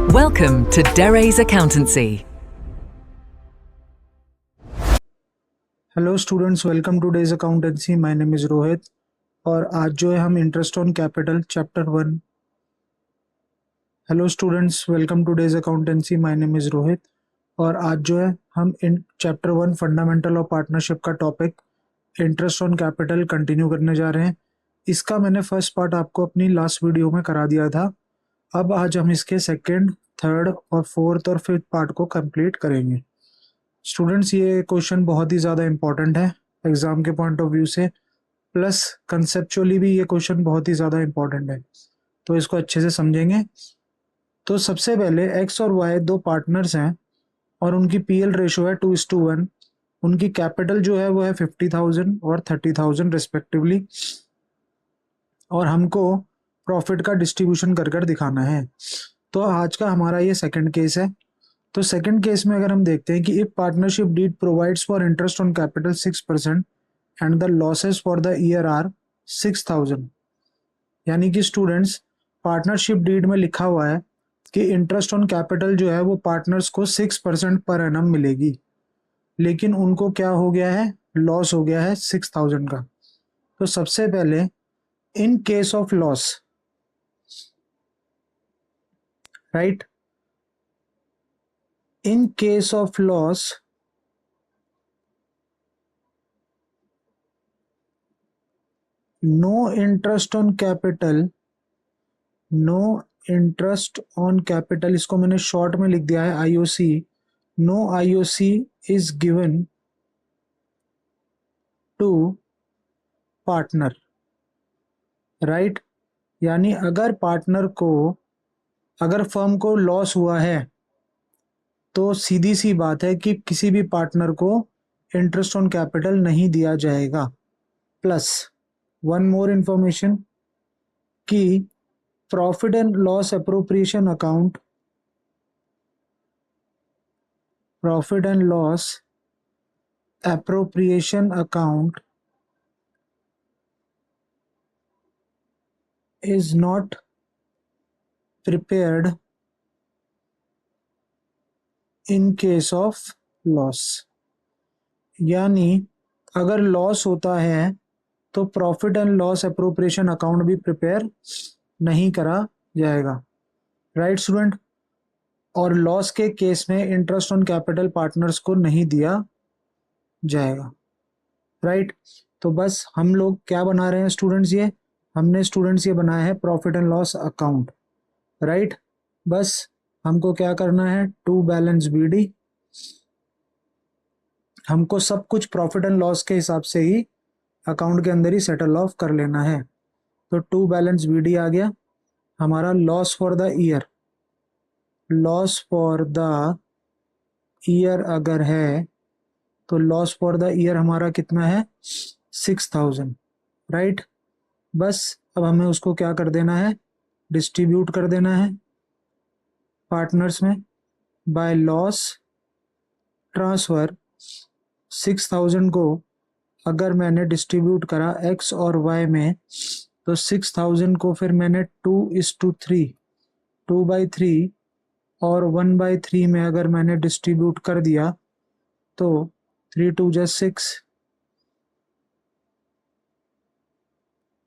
Welcome to Dere's Accountancy. Hello students, welcome to डेज accountancy. My name is Rohit और आज जो है हम interest on capital chapter 1। Hello students, welcome to डेज accountancy. My name is Rohit और आज जो है हम in chapter 1 fundamental of partnership का topic interest on capital continue करने जा रहे हैं। इसका मैंने फर्स्ट पार्ट आपको अपनी लास्ट वीडियो में करा दिया था। अब आज हम इसके सेकेंड, थर्ड और फोर्थ और फिफ्थ पार्ट को कंप्लीट करेंगे। स्टूडेंट्स, ये क्वेश्चन बहुत ही ज़्यादा इंपॉर्टेंट है एग्जाम के पॉइंट ऑफ व्यू से, प्लस कंसेप्चुअली भी ये क्वेश्चन बहुत ही ज़्यादा इंपॉर्टेंट है, तो इसको अच्छे से समझेंगे। तो सबसे पहले एक्स और वाई दो पार्टनर्स हैं और उनकी पीएल रेशो है 2:1। उनकी कैपिटल जो है वो है 50,000 और 30,000 रिस्पेक्टिवली, और हमको प्रॉफिट का डिस्ट्रीब्यूशन कर कर दिखाना है। तो आज का हमारा ये सेकंड केस है। तो सेकंड केस में अगर हम देखते हैं कि if partnership deed provides for interest on capital 6% and the losses for the year are 6,000, यानी कि स्टूडेंट्स पार्टनरशिप डीड में लिखा हुआ है कि इंटरेस्ट ऑन कैपिटल जो है वो पार्टनर्स को 6% पर एनम मिलेगी, लेकिन उनको क्या हो गया है, लॉस हो गया है 6,000 का। तो सबसे पहले in case of loss, right, in case of loss no interest on capital, no interest on capital, इसको मैंने शॉर्ट में लिख दिया है IOC. No IOC is given to partner, right. यानी अगर पार्टनर को, अगर फर्म को लॉस हुआ है तो सीधी सी बात है कि किसी भी पार्टनर को इंटरेस्ट ऑन कैपिटल नहीं दिया जाएगा। प्लस वन मोर इंफॉर्मेशन कि profit and loss appropriation account, profit and loss appropriation account is not prepared in case of loss। यानी अगर लॉस होता है तो profit and loss appropriation account भी प्रिपेयर नहीं करा जाएगा, राइट स्टूडेंट। और लॉस के केस में इंटरेस्ट ऑन कैपिटल पार्टनर्स को नहीं दिया जाएगा, राइट। तो बस हम लोग क्या बना रहे हैं स्टूडेंट्स, ये हमने स्टूडेंट्स ये बनाया है profit and loss account, right. बस हमको क्या करना है, टू बैलेंस बीडी, हमको सब कुछ प्रॉफिट एंड लॉस के हिसाब से ही अकाउंट के अंदर ही सेटल ऑफ कर लेना है। तो टू बैलेंस बीडी आ गया हमारा। Loss for the year, loss for the year अगर है तो लॉस फॉर द ईयर हमारा कितना है, 6,000, राइट। बस अब हमें उसको क्या कर देना है, डिस्ट्रीब्यूट कर देना है पार्टनर्स में बाय लॉस ट्रांसफर। 6,000 को अगर मैंने डिस्ट्रीब्यूट करा एक्स और वाई में, तो 6,000 को फिर मैंने 2:3, 2/3 और 1/3 में अगर मैंने डिस्ट्रीब्यूट कर दिया तो 3×2=6,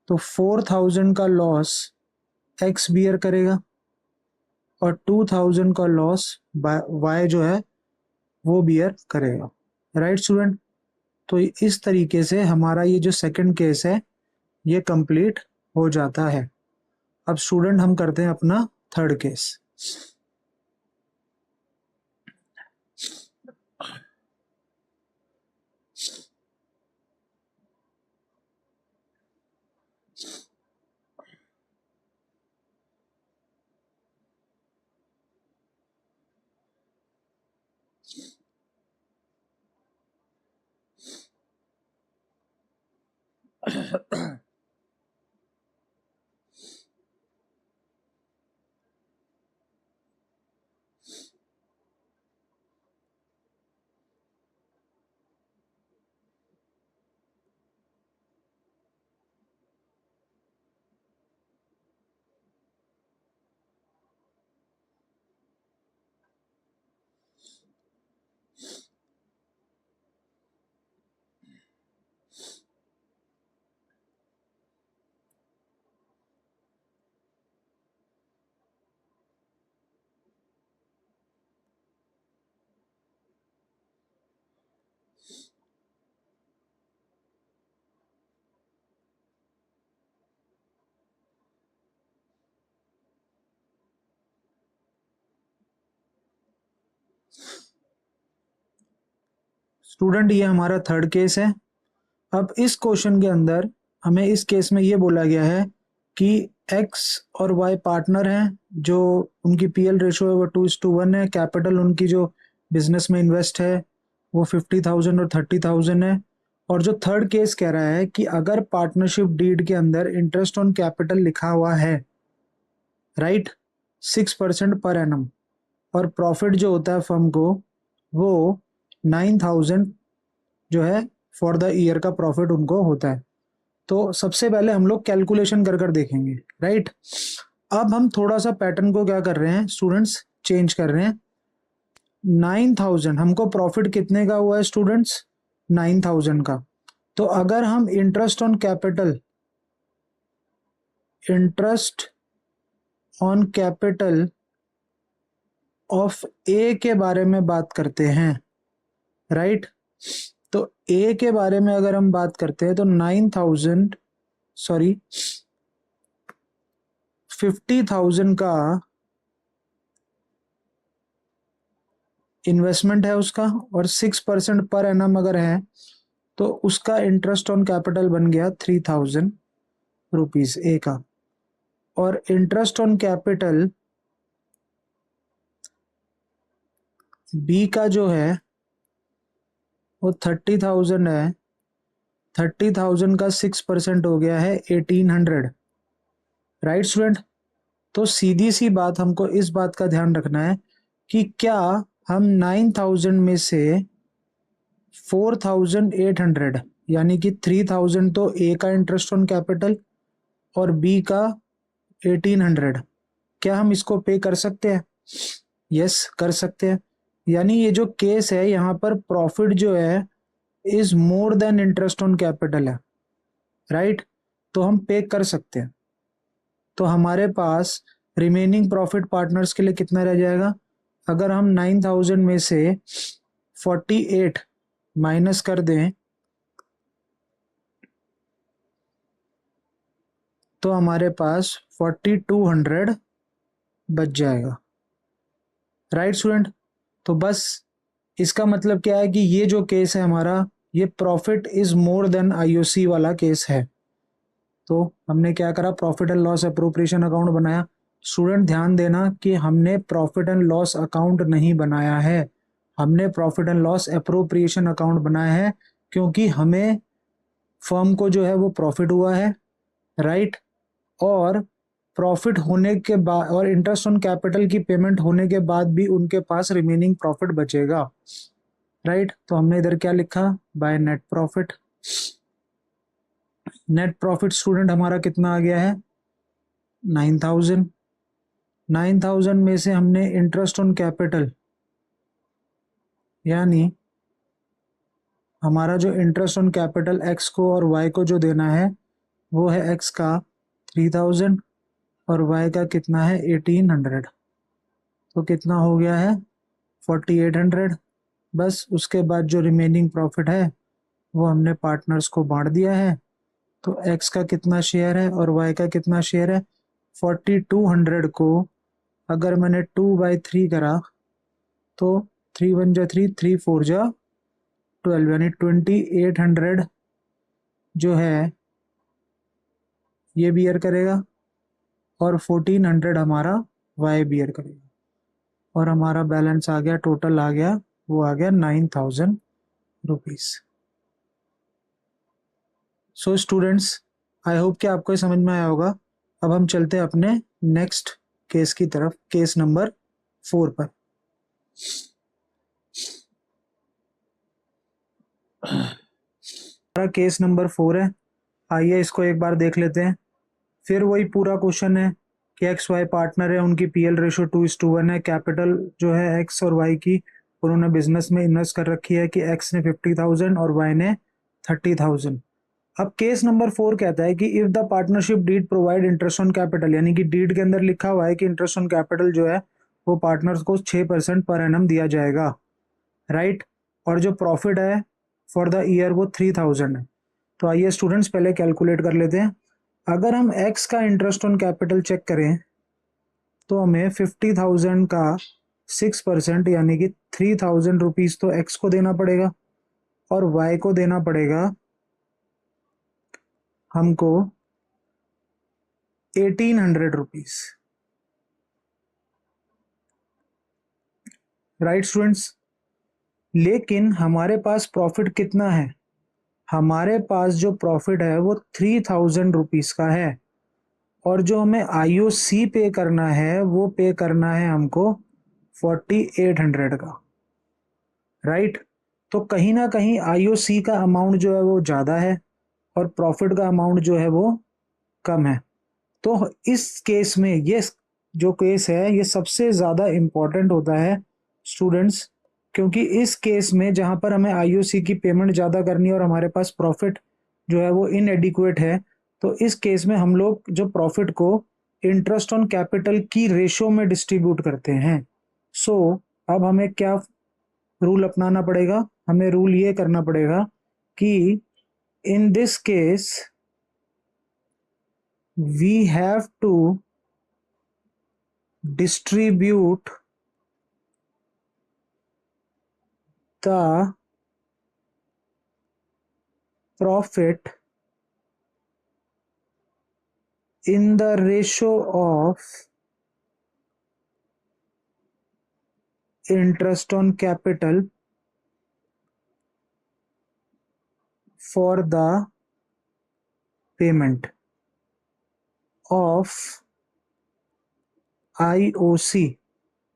तो 4,000 का लॉस एक्स बियर करेगा और 2,000 का लॉस वाई जो है वो बियर करेगा, राइट स्टूडेंट। तो इस तरीके से हमारा ये जो सेकंड केस है ये कंप्लीट हो जाता है। अब स्टूडेंट हम करते हैं अपना थर्ड केस। स्टूडेंट ये हमारा थर्ड केस है। अब इस क्वेश्चन के अंदर हमें इस केस में ये बोला गया है कि एक्स और वाई पार्टनर हैं, जो उनकी पीएल रेशो है वो 2:1 है। कैपिटल उनकी जो बिजनेस में इन्वेस्ट है वो 50,000 और 30,000 है। और जो थर्ड केस कह रहा है कि अगर पार्टनरशिप डीड के अंदर इंटरेस्ट ऑन कैपिटल लिखा हुआ है, राइट, 6% पर एनम, और प्रॉफिट जो होता है फर्म को वो 9,000 जो है फॉर द ईयर का प्रॉफिट उनको होता है। तो सबसे पहले हम लोग कैलकुलेशन कर कर देखेंगे, राइट। अब हम थोड़ा सा पैटर्न को क्या कर रहे हैं स्टूडेंट्स, चेंज कर रहे हैं। 9,000 हमको प्रॉफिट कितने का हुआ है स्टूडेंट्स? 9,000 का। तो अगर हम इंटरेस्ट ऑन कैपिटल ऑफ ए के बारे में बात करते हैं, राइट, तो ए के बारे में अगर हम बात करते हैं तो 50,000 का इन्वेस्टमेंट है उसका, और 6% पर एनम अगर है तो उसका इंटरेस्ट ऑन कैपिटल बन गया 3,000 रुपीज ए का। और इंटरेस्ट ऑन कैपिटल बी का जो है वो 30,000 है। 30,000 का 6% हो गया है 1,800, राइट स्टूडेंट। तो सीधी सी बात, हमको इस बात का ध्यान रखना है कि क्या हम 9,000 में से 4,800 यानी कि 3,000 तो ए का इंटरेस्ट ऑन कैपिटल और बी का 1,800, क्या हम इसको पे कर सकते हैं? यस, कर सकते हैं। यानी ये जो केस है यहाँ पर प्रॉफिट जो है is more than interest on capital है, राइट, तो हम पे कर सकते हैं। तो हमारे पास रिमेनिंग प्रॉफिट पार्टनर्स के लिए कितना रह जाएगा? अगर हम 9,000 में से 48 माइनस कर दें तो हमारे पास 4,200 बच जाएगा, राइट स्टूडेंट। तो बस इसका मतलब क्या है कि ये जो केस है हमारा, ये profit is more than IOC वाला केस है। तो हमने क्या करा, profit and loss appropriation account बनाया। स्टूडेंट ध्यान देना कि हमने प्रॉफिट एंड लॉस अकाउंट नहीं बनाया है, हमने profit and loss appropriation account बनाया है, क्योंकि हमें फर्म को जो है वो प्रॉफिट हुआ है, राइट, और प्रॉफिट होने के बाद और इंटरेस्ट ऑन कैपिटल की पेमेंट होने के बाद भी उनके पास रिमेनिंग प्रॉफिट बचेगा, राइट। तो हमने इधर क्या लिखा, by net profit. Net profit student हमारा कितना आ गया है? 9,000। 9,000 में से हमने इंटरेस्ट ऑन कैपिटल, यानी हमारा जो इंटरेस्ट ऑन कैपिटल एक्स को और वाई को जो देना है वो है एक्स का 3,000 और वाई का कितना है 1,800। तो कितना हो गया है 4,800। बस उसके बाद जो रिमेनिंग प्रॉफिट है वो हमने पार्टनर्स को बांट दिया है। तो एक्स का कितना शेयर है और वाई का कितना शेयर है? 4,200 को अगर मैंने 2/3 करा तो 3 1 जा 3, 3 4 जा 12, यानी 2,800 जो है ये बियर करेगा और 1,400 हमारा वाई बियर करेगा, और हमारा बैलेंस आ गया, टोटल आ गया, वो आ गया 9,000 rupees. So students, I hope कि आपको ये समझ में आया होगा। अब हम चलते हैं अपने नेक्स्ट केस की तरफ, केस नंबर 4 पर। हमारा केस नंबर 4 है, आइए इसको एक बार देख लेते हैं। फिर वही पूरा क्वेश्चन है कि एक्स वाई पार्टनर है, उनकी पीएल रेशो 2:1 है। कैपिटल जो है एक्स और वाई की उन्होंने बिजनेस में इन्वेस्ट कर रखी है कि एक्स ने 50,000 और वाई ने 30,000। अब केस नंबर 4 कहता है कि if the partnership deed provide interest on capital, यानी कि डीड के अंदर लिखा हुआ है कि इंटरेस्ट ऑन कैपिटल जो है वो पार्टनर्स को 6% पर एनम दिया जाएगा, राइट, और जो प्रॉफिट है फॉर द ईयर वो 3,000 है। तो आइए स्टूडेंट्स पहले कैलकुलेट कर लेते हैं। अगर हम एक्स का इंटरेस्ट ऑन कैपिटल चेक करें तो हमें 50,000 का 6% यानी कि 3,000 रुपीज तो एक्स को देना पड़ेगा, और y को देना पड़ेगा हमको 1800 रुपीज। राइट स्टूडेंट्स, लेकिन हमारे पास प्रॉफिट कितना है? हमारे पास जो प्रॉफिट है वो 3000 रुपीज का है, और जो हमें IOC पे करना है वो पे करना है हमको 4800 का। राइट, तो कहीं ना कहीं IOC का अमाउंट जो है वो ज़्यादा है और प्रॉफिट का अमाउंट जो है वो कम है। तो इस केस में ये जो केस है ये सबसे ज़्यादा इम्पॉर्टेंट होता है स्टूडेंट्स, क्योंकि इस केस में जहाँ पर हमें IOC की पेमेंट ज़्यादा करनी है और हमारे पास प्रॉफिट जो है वो इनएडिक्वेट है, तो इस केस में हम लोग जो प्रॉफिट को इंटरेस्ट ऑन कैपिटल की रेशो में डिस्ट्रीब्यूट करते हैं। सो अब हमें क्या रूल अपनाना पड़ेगा? हमें रूल ये करना पड़ेगा कि in this case we have to distribute the profit in the ratio of interest on capital for the payment of IOC।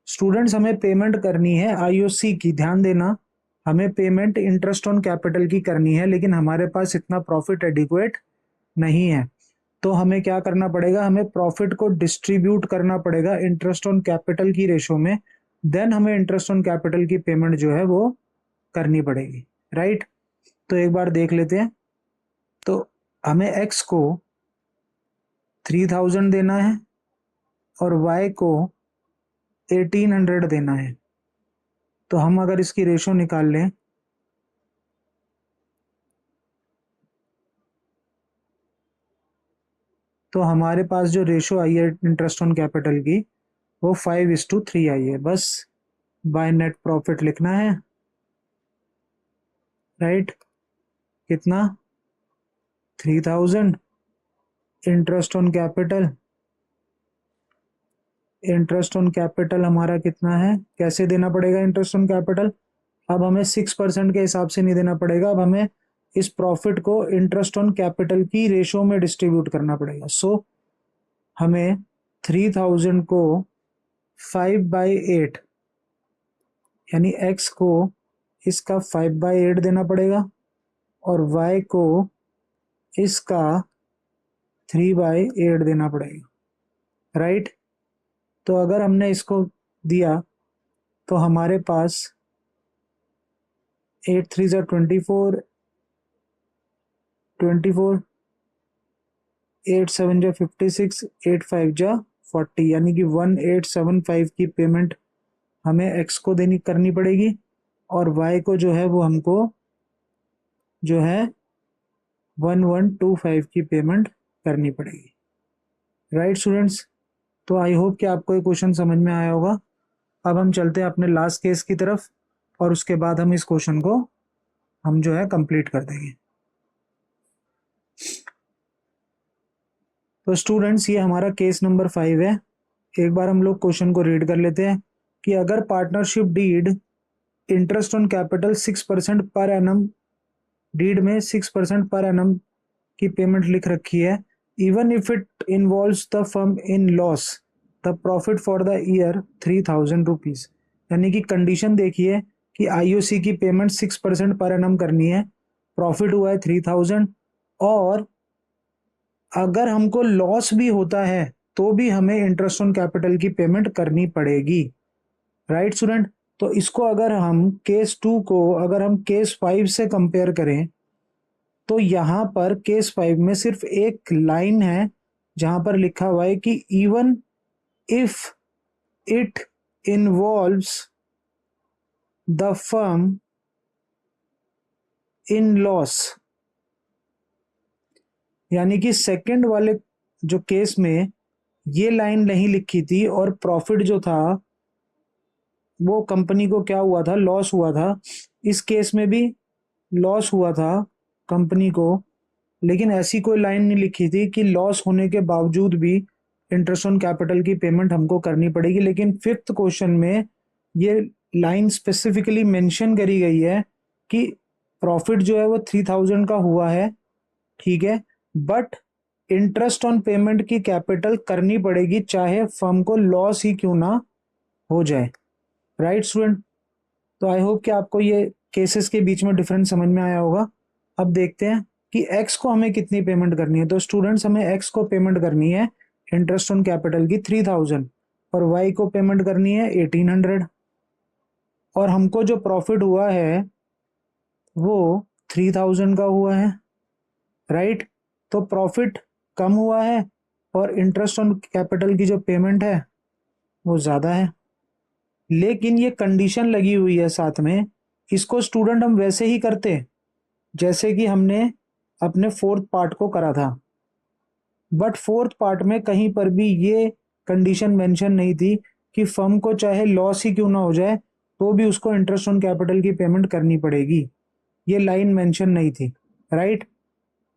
Students, हमें पेमेंट करनी है IOC की, ध्यान देना, हमें पेमेंट इंटरेस्ट ऑन कैपिटल की करनी है, लेकिन हमारे पास इतना प्रॉफिट एडिक्वेट नहीं है। तो हमें क्या करना पड़ेगा? हमें प्रॉफिट को डिस्ट्रीब्यूट करना पड़ेगा इंटरेस्ट ऑन कैपिटल की रेशो में, देन हमें इंटरेस्ट ऑन कैपिटल की पेमेंट जो है वो करनी पड़ेगी। राइट, तो एक बार देख लेते हैं। तो हमें x को 3000 देना है और y को 1800 देना है। तो हम अगर इसकी रेशो निकाल लें तो हमारे पास जो रेशो आई है इंटरेस्ट ऑन कैपिटल की वो 5:3 आई है। बस बाय नेट प्रॉफिट लिखना है। राइट, कितना? 3000 interest on capital, interest on capital हमारा कितना है? कैसे देना पड़ेगा इंटरेस्ट ऑन कैपिटल? अब हमें 6% के हिसाब से नहीं देना पड़ेगा, अब हमें इस प्रॉफिट को इंटरेस्ट ऑन कैपिटल की रेशो में डिस्ट्रीब्यूट करना पड़ेगा। सो हमें 3000 को 5/8 यानी x को इसका 5/8 देना पड़ेगा और y को इसका 3/8 देना पड़ेगा। राइट, तो अगर हमने इसको दिया तो हमारे पास 8 3 जा 24, 8 7 जा 56, 8 5 जा 40, यानी कि 1875 की पेमेंट हमें x को देनी करनी पड़ेगी और y को जो है वो हमको जो है 1125 की पेमेंट करनी पड़ेगी। राइट स्टूडेंट्स, तो आई होप कि आपको ये क्वेश्चन समझ में आया होगा। अब हम चलते हैं अपने लास्ट केस की तरफ और उसके बाद हम इस क्वेश्चन को हम जो है कंप्लीट कर देंगे। तो स्टूडेंट्स, ये हमारा केस नंबर 5 है। एक बार हम लोग क्वेश्चन को रीड कर लेते हैं कि अगर partnership deed interest on capital 6% per annum, deed में 6% पर एनम की पेमेंट लिख रखी है, even if it involves the firm in loss, the profit for the year 3000 rupees. यानी कि कंडीशन देखिए कि IOC की पेमेंट 6% पर एनम करनी है, प्रॉफिट हुआ है 3000, और अगर हमको लॉस भी होता है तो भी हमें इंटरेस्ट ऑन कैपिटल की पेमेंट करनी पड़ेगी। राइट स्टूडेंट, तो इसको अगर हम केस 2 को अगर हम केस 5 से कंपेयर करें तो यहां पर केस 5 में सिर्फ एक लाइन है जहां पर लिखा हुआ है कि even if it involves the firm in loss, यानी कि सेकंड वाले जो केस में ये लाइन नहीं लिखी थी और प्रॉफिट जो था वो कंपनी को क्या हुआ था? लॉस हुआ था। इस केस में भी लॉस हुआ था कंपनी को, लेकिन ऐसी कोई लाइन नहीं लिखी थी कि लॉस होने के बावजूद भी इंटरेस्ट ऑन कैपिटल की पेमेंट हमको करनी पड़ेगी। लेकिन फिफ्थ क्वेश्चन में ये लाइन स्पेसिफिकली मेंशन करी गई है कि प्रॉफिट जो है वो 3000 का हुआ है, ठीक है, बट इंटरेस्ट ऑन पेमेंट की कैपिटल करनी पड़ेगी चाहे फर्म को लॉस ही क्यों ना हो जाए। Right student? तो आई होप कि आपको ये केसेस के बीच में डिफरेंस समझ में आया होगा। अब देखते हैं कि एक्स को हमें कितनी पेमेंट करनी है। तो स्टूडेंट्स, हमें एक्स को पेमेंट करनी है इंटरेस्ट ऑन कैपिटल की 3000 और वाई को पेमेंट करनी है 1800। और हमको जो प्रॉफिट हुआ है वो 3000 का हुआ है, राइट? तो प्रॉफिट कम हुआ है और इंटरेस्ट ऑन कैपिटल की जो पेमेंट है वो ज़्यादा है। लेकिन ये कंडीशन लगी हुई है साथ में, इसको स्टूडेंट हम वैसे ही करते जैसे कि हमने अपने फोर्थ पार्ट को करा था, बट फोर्थ पार्ट में कहीं पर भी ये कंडीशन मेंशन नहीं थी कि फर्म को चाहे लॉस ही क्यों ना हो जाए तो भी उसको इंटरेस्ट ऑन कैपिटल की पेमेंट करनी पड़ेगी। ये लाइन मेंशन नहीं थी, राइट?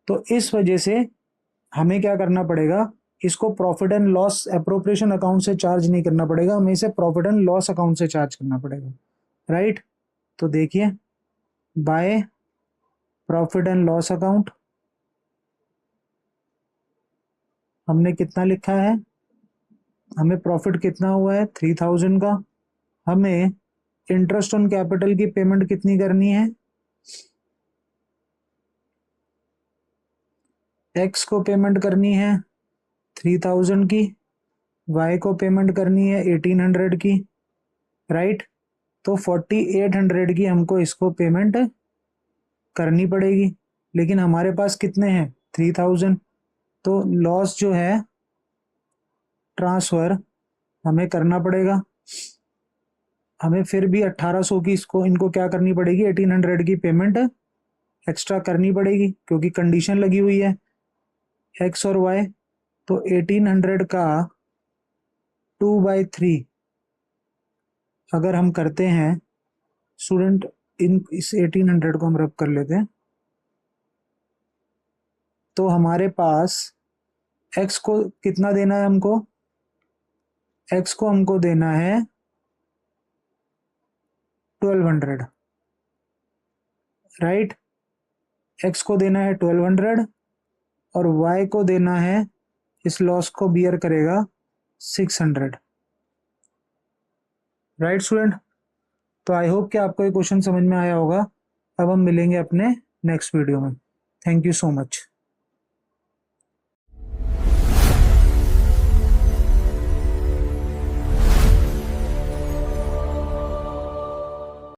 तो इस वजह से हमें क्या करना पड़ेगा, इसको profit and loss appropriation account से चार्ज नहीं करना पड़ेगा, हमें इसे प्रॉफिट एंड लॉस अकाउंट से चार्ज करना पड़ेगा, राइट? तो देखिए, by profit and loss account हमने कितना लिखा है, हमें प्रॉफिट कितना हुआ है 3000 का, हमें इंटरेस्ट ऑन कैपिटल की पेमेंट कितनी करनी है, एक्स को पेमेंट करनी है 3000 की, वाई को पेमेंट करनी है 1800 की, राइट? तो 4800 की हमको इसको पेमेंट करनी पड़ेगी। लेकिन हमारे पास कितने हैं 3000, तो लॉस जो है ट्रांसफर हमें करना पड़ेगा। हमें फिर भी 1800 की इसको इनको क्या करनी पड़ेगी, 1800 की पेमेंट एक्स्ट्रा करनी पड़ेगी क्योंकि कंडीशन लगी हुई है एक्स और वाई। तो 1800 का 2/3 अगर हम करते हैं स्टूडेंट, इस 1800 को हम रब कर लेते हैं, तो हमारे पास एक्स को कितना देना है, हमको एक्स को हमको देना है 1200, राइट? एक्स को देना है 1200 और वाई को देना है, इस लॉस को बियर करेगा 600, राइट स्टूडेंट? तो आई होप कि आपको ये क्वेश्चन समझ में आया होगा। अब हम मिलेंगे अपने नेक्स्ट वीडियो में। Thank you so much.